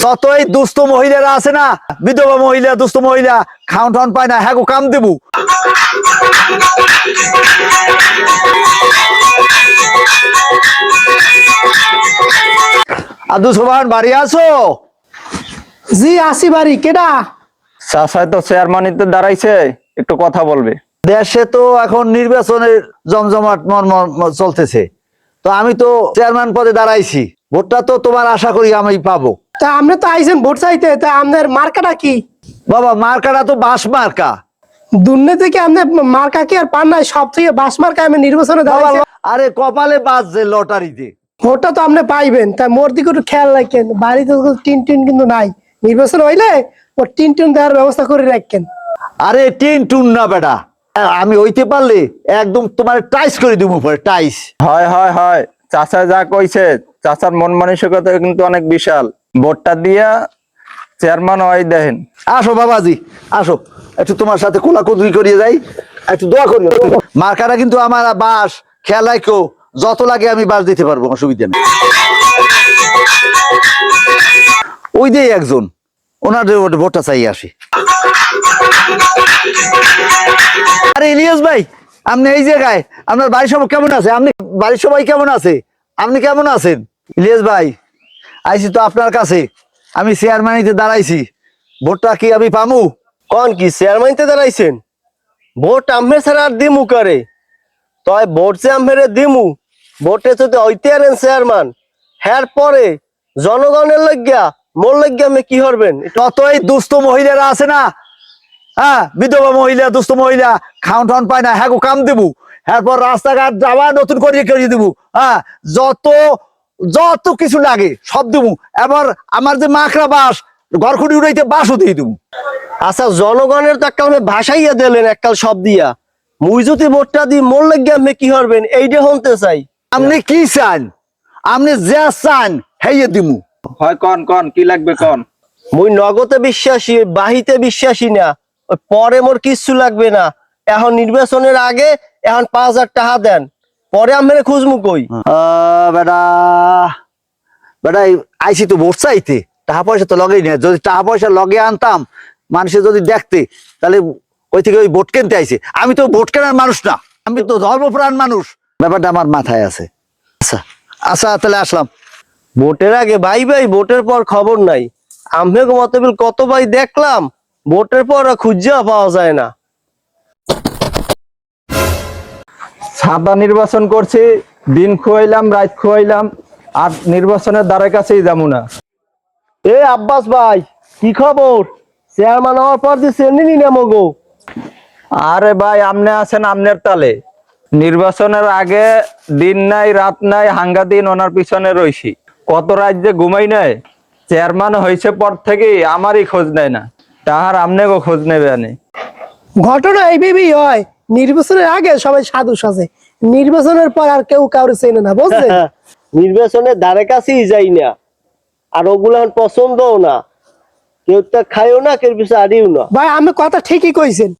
যতই দুস্থ মহিলারা আছে না, বিধবা মহিলা, দুস্থ মহিলা খাওন টাউন পায় না, হ্যাঁ গো কাম দেবো। আব্দুল সোবহান বাড়ি আছো? জি আসি বাড়ি। কেডা? চাচাই তো চেয়ারম্যানিতে দাঁড়াইছে, একটু কথা বলবে। দেশে তো এখন নির্বাচনের জমজমাট চলতেছে, তো আমি তো চেয়ারম্যান পদে দাঁড়াইছি, ভোটটা তো তোমার আশা করি আমি পাবো। তা আপনি তো আইছেন ভোট চাইতে, তা আপনার মার্কাটা কি? বাবা মার্কাটা তো বাস মার্কা। দুর্নীতি কি আপনার মার্কা কি আর পান নাই? সব থেকে বাস মার্কা আমি নির্বাচনে দাঁড়াইছি। আরে কপালে বাজছে লটারিতে। ভোটটা তো আপনি পাইবেন, তাই মোর দিকে একটু খেয়াল রাখেন। বাড়িতে টিন টিন কিন্তু নাই, নির্বাচন হইলে ও টিন টিন দেওয়ার ব্যবস্থা করে রাখেন। আরে টিন টুন না বেটা, আমি হইতে পারলে একদম তোমার টাইস করে দিব, পরে টাইস। হয় হয় হয়, চাচা যা কইছে, চাচার মন মানসিকতা কিন্তু অনেক বিশাল। ভোটটা দিয়া চেয়ারম্যান হয় দেখেন। আসো বাবাজি আসো, একটু তোমার সাথে কোলাকুলি করিয়ে যাই, একটু দোয়া করিও। মার্কাটা কিন্তু আমার বাস, খেয়াল রাখো, যত লাগে আমি বাস দিতে পারবো, অসুবিধা নেই। ওই যে একজন, ওনাদের ভোটটা চাই আসি। আরে ইলিয়াস ভাই, আপনি এই জায়গায়, আপনার বাড়ির সবাই কেমন আছে? আপনি বাড়ির সবাই কেমন আছে? আপনি কেমন আছেন? ইলিয়াস ভাই, আইছি তো আপনার কাছে, আমি চেয়ারম্যানিতে দাঁড়াইছি, ভোটটা কি আমি পামু? কোন কি চেয়ারম্যানতে দাঁড়াইছেন? ভোট আম্মে ছাড়া আর দিমু করে? তয় ভোট যে আম্মেরে দিমু, ভোটে যদি হইতে আরেন চেয়ারম্যান, হ্যার পরে জনগণের লজ্ঞা মোর লজ্ঞা আমি কি করবেন? যতই দুস্থ মহিলারা আছে না, হ্যাঁ বিধবা মহিলা, দুস্থ মহিলা খাওন টাউন পায় না, হ্যাঁ গো কাম দেবো, এরপর রাস্তাঘাট যাওয়া নতুন করিয়ে করিয়ে দেবো, হ্যাঁ যত যত কিছু লাগে সব দেবো। এবার আমার যে মাকড়া বাস, ঘরখুটি উড়াইতে বাসও দিয়ে দেবো। আচ্ছা জনগণের তো এককাল আমি ভাসাইয়া দিলেন এককাল সব দিয়া, মুই যদি ভোটটা দিই মোর লজ্ঞা আমি কি করবেন এইটা হতে চাই। আপনি কি চান? আপনি যা চান হেয়ে দিমু। হয় কন কন কি লাগবে কন। মুই নগদে বিশ্বাসী, বাহিতে বিশ্বাসী না। ওই পরে মোর কিচ্ছু লাগবে না। এখন নির্বাচনের আগে এখন 5,000 টাকা দেন, পরে আমি খুঁজমু কই। বেটা বেটা আইসি তো ভোট চাইতে, টাকা পয়সা তো লগেই নেই। যদি টাকা পয়সা লগে আনতাম, মানুষে যদি দেখতে, তাহলে ওই থেকে ওই ভোট কিনতে আইছে। আমি তো ভোট কেনার মানুষ না, আমি তো ধর্মপ্রাণ মানুষ। ব্যাপারটা আমার মাথায় আছে। আচ্ছা আচ্ছা, তাহলে আসলাম। ভোটের আগে ভাই ভাই, ভোটের পর খবর নাই। আমি মতবিল কত ভাই দেখলাম, ভোটের পর খুঁজা পাওয়া যায় না। সাদা নির্বাচন করছি, দিন খুয়াইলাম রাত খুয়াইলাম, আর নির্বাচনের দ্বারের কাছেই যাবো না। এ আব্বাস ভাই, কি খবর? চেয়ারম্যান হওয়ার পর যে চেনি নামো গো। আরে ভাই, আমনে আছেন আমনের তালে। নির্বাচনের আগে দিন নাই রাত নাই হাঙ্গা দিন ওনার পিছনে রইছি। কত রাত যে ঘুমাই নাই। চেয়ারম্যান হয়েছে পর থেকে আমারই খোঁজ নেয় না, তাহার আমনে গো খোঁজ নেবে আনি। ঘটনা এইভাবেই হয়, নির্বাচনের আগে সবাই সাধু সাজে, নির্বাচনের পর আর কেউ কাউরে চেনে না, বুঝলেন? নির্বাচনের ধারে কাছেই যাই না, আর ওগুলো পছন্দও না। কেউ তো খাইও না, কেউ পিছু আড়িও না। ভাই আমি কথা ঠিকই কইছেন।